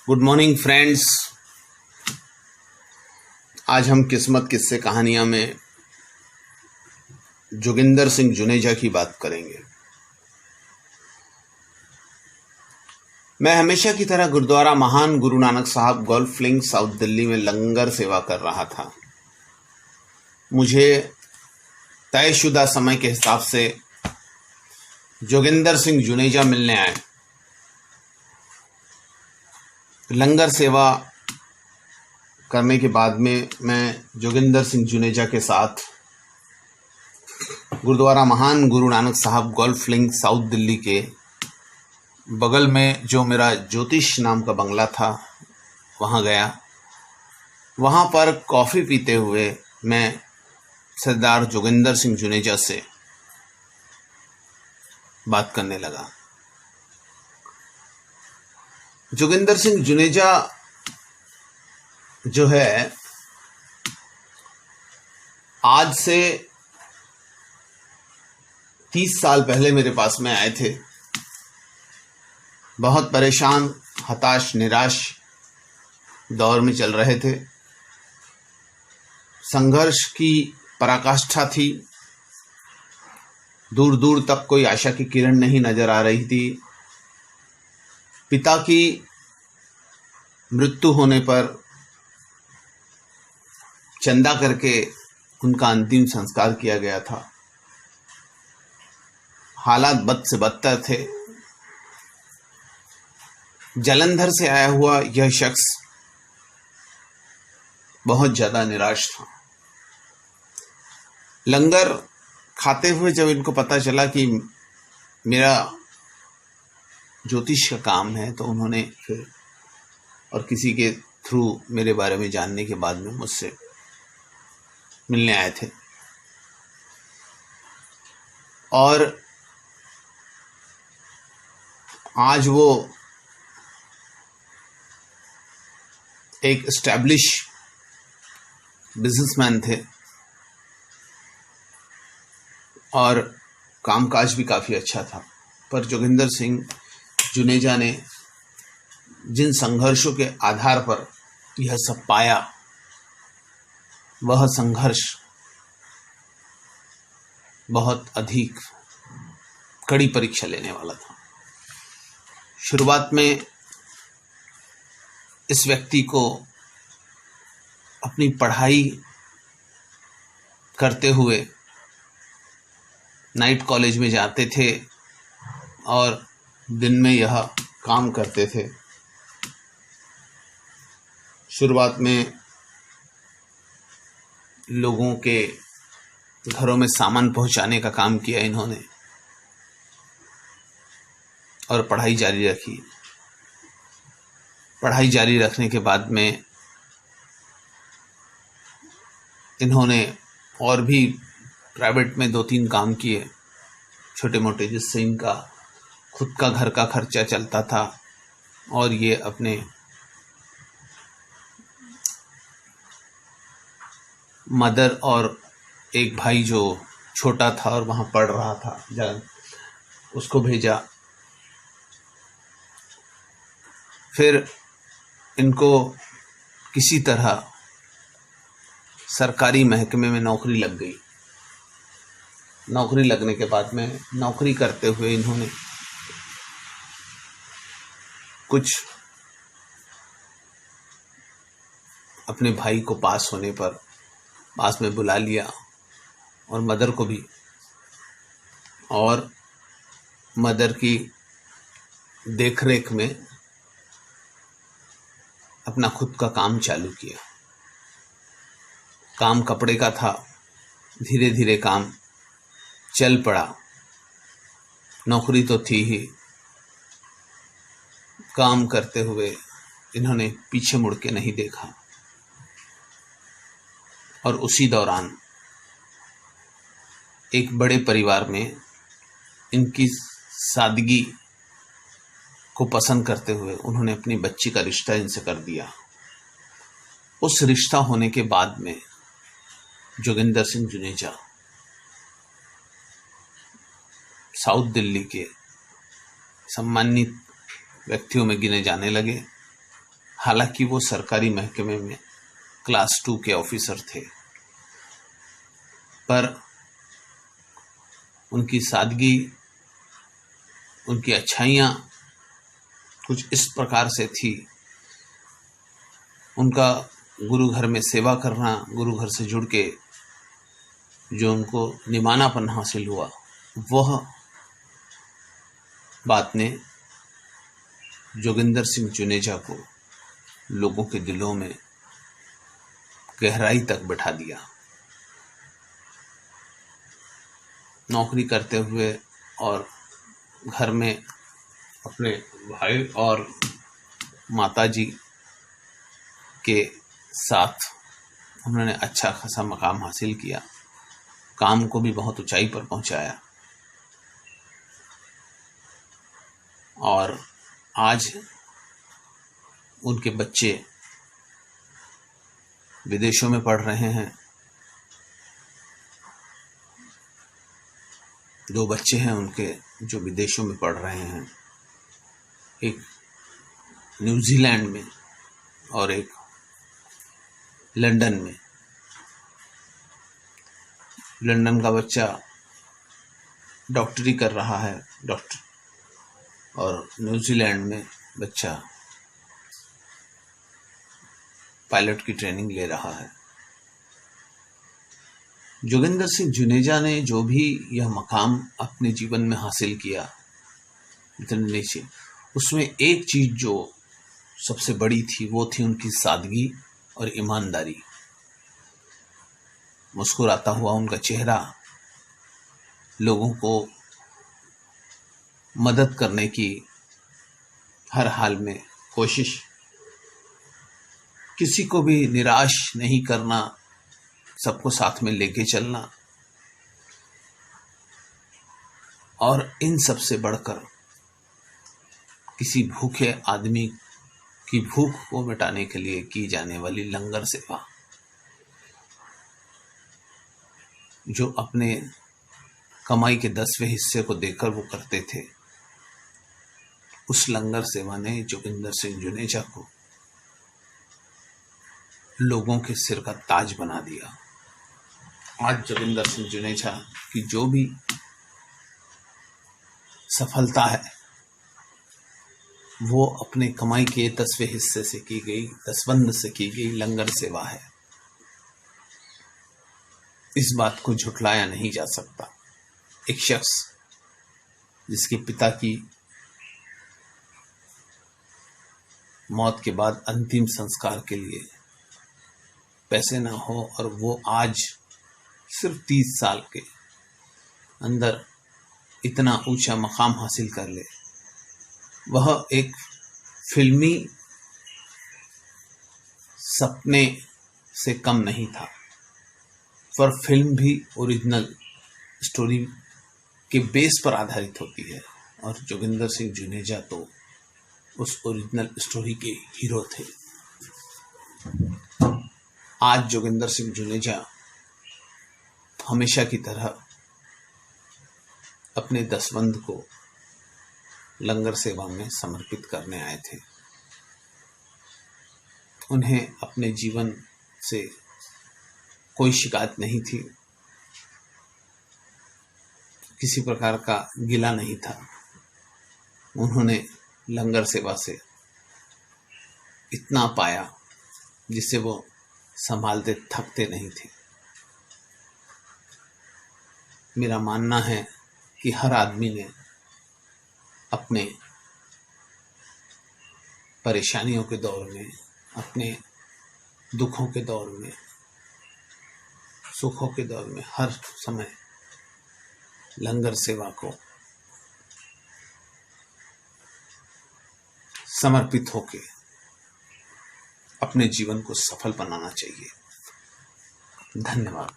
Good morning friends. आज हम किस्मत किस्से कहानियां में जोगिंदर सिंह जुनेजा की बात करेंगे। मैं हमेशा की तरह गुरुद्वारा महान गुरु नानक साहब गोल्फ लिंक साउथ दिल्ली में लंगर सेवा कर रहा था। मुझे तयशुदा समय के हिसाब से जोगिंदर सिंह जुनेजा मिलने आए। लंगर सेवा करने के बाद में मैं जोगिंदर सिंह जुनेजा के साथ गुरुद्वारा महान गुरु नानक साहब गोल्फ लिंक साउथ दिल्ली के बगल में जो मेरा ज्योतिष नाम का बंगला था वहाँ गया। वहाँ पर कॉफ़ी पीते हुए मैं सरदार जोगिंदर सिंह जुनेजा से बात करने लगा। जोगिंदर सिंह जुनेजा जो है आज से 30 साल पहले मेरे पास में आए थे। बहुत परेशान, हताश, निराश दौर में चल रहे थे। संघर्ष की पराकाष्ठा थी। दूर दूर तक कोई आशा की किरण नहीं नजर आ रही थी। पिता की मृत्यु होने पर चंदा करके उनका अंतिम संस्कार किया गया था। हालात बद से बदतर थे। जालंधर से आया हुआ यह शख्स बहुत ज्यादा निराश था। लंगर खाते हुए जब इनको पता चला कि मेरा ज्योतिष का काम है तो उन्होंने फिर और किसी के थ्रू मेरे बारे में जानने के बाद में मुझसे मिलने आए थे। और आज वो एक एस्टैब्लिश बिजनेसमैन थे और कामकाज भी काफ़ी अच्छा था। पर जोगिंदर सिंह जुनेजा ने जिन संघर्षों के आधार पर यह सब पाया, वह संघर्ष बहुत अधिक कड़ी परीक्षा लेने वाला था। शुरुआत में इस व्यक्ति को अपनी पढ़ाई करते हुए नाइट कॉलेज में जाते थे और दिन में यह काम करते थे। शुरुआत में लोगों के घरों में सामान पहुंचाने का काम किया इन्होंने और पढ़ाई जारी रखी। पढ़ाई जारी रखने के बाद में इन्होंने और भी प्राइवेट में 2-3 काम किए छोटे मोटे, जिससे इनका खुद का घर का खर्चा चलता था और ये अपने मदर और एक भाई जो छोटा था और वहाँ पढ़ रहा था उसको भेजा। फिर इनको किसी तरह सरकारी महकमे में नौकरी लग गई। नौकरी लगने के बाद में नौकरी करते हुए इन्होंने कुछ अपने भाई को पास होने पर पास में बुला लिया और मदर को भी, और मदर की देखरेख में अपना खुद का काम चालू किया। काम कपड़े का था। धीरे धीरे काम चल पड़ा। नौकरी तो थी ही। काम करते हुए इन्होंने पीछे मुड़ के नहीं देखा। और उसी दौरान एक बड़े परिवार में इनकी सादगी को पसंद करते हुए उन्होंने अपनी बच्ची का रिश्ता इनसे कर दिया। उस रिश्ता होने के बाद में जोगिंदर सिंह जुनेजा साउथ दिल्ली के सम्मानित व्यक्तियों में गिने जाने लगे। हालांकि वो सरकारी महकमे में क्लास 2 के ऑफिसर थे, पर उनकी सादगी, उनकी अच्छाइयाँ कुछ इस प्रकार से थी। उनका गुरु घर में सेवा करना, गुरु घर से जुड़ के जो उनको निमानापन हासिल हुआ, वह बात ने जोगिंदर सिंह जुनेजा को लोगों के दिलों में गहराई तक बैठा दिया। नौकरी करते हुए और घर में अपने भाई और माताजी के साथ उन्होंने अच्छा खासा मकाम हासिल किया, काम को भी बहुत ऊंचाई पर पहुंचाया। और आज उनके बच्चे विदेशों में पढ़ रहे हैं। 2 बच्चे हैं उनके जो विदेशों में पढ़ रहे हैं, एक न्यूजीलैंड में और एक लंदन में। लंदन का बच्चा डॉक्टरी कर रहा है, और न्यूजीलैंड में बच्चा पायलट की ट्रेनिंग ले रहा है। जोगिंदर सिंह जुनेजा ने जो भी यह मकाम अपने जीवन में हासिल किया, इतने नीचे, उसमें एक चीज जो सबसे बड़ी थी वो थी उनकी सादगी और ईमानदारी। मुस्कुराता हुआ उनका चेहरा, लोगों को मदद करने की हर हाल में कोशिश, किसी को भी निराश नहीं करना, सबको साथ में लेके चलना, और इन सब से बढ़कर किसी भूखे आदमी की भूख को मिटाने के लिए की जाने वाली लंगर सेवा, जो अपने कमाई के 10वें हिस्से को देकर वो करते थे। उस लंगर सेवा ने जोगिंदर सिंह जुनेजा को लोगों के सिर का ताज बना दिया। आज जोगिंदर सिंह जुनेजा की जो भी सफलता है, वो अपने कमाई के 10वें हिस्से से की गई, दसबंद से की गई लंगर सेवा है। इस बात को झुठलाया नहीं जा सकता। एक शख्स जिसके पिता की मौत के बाद अंतिम संस्कार के लिए पैसे ना हो, और वो आज सिर्फ 30 साल के अंदर इतना ऊंचा मकाम हासिल कर ले, वह एक फिल्मी सपने से कम नहीं था। पर फिल्म भी ओरिजिनल स्टोरी के बेस पर आधारित होती है, और जोगिंदर सिंह जुनेजा तो उस ओरिजिनल स्टोरी के हीरो थे। आज जोगिंदर सिंह जुनेजा हमेशा की तरह अपने दसबंध को लंगर सेवा में समर्पित करने आए थे। उन्हें अपने जीवन से कोई शिकायत नहीं थी, किसी प्रकार का गिला नहीं था। उन्होंने लंगर सेवा से इतना पाया जिससे वो संभालते थकते नहीं थे। मेरा मानना है कि हर आदमी ने अपने परेशानियों के दौर में, अपने दुखों के दौर में, सुखों के दौर में हर समय लंगर सेवा को समर्पित होके अपने जीवन को सफल बनाना चाहिए। धन्यवाद।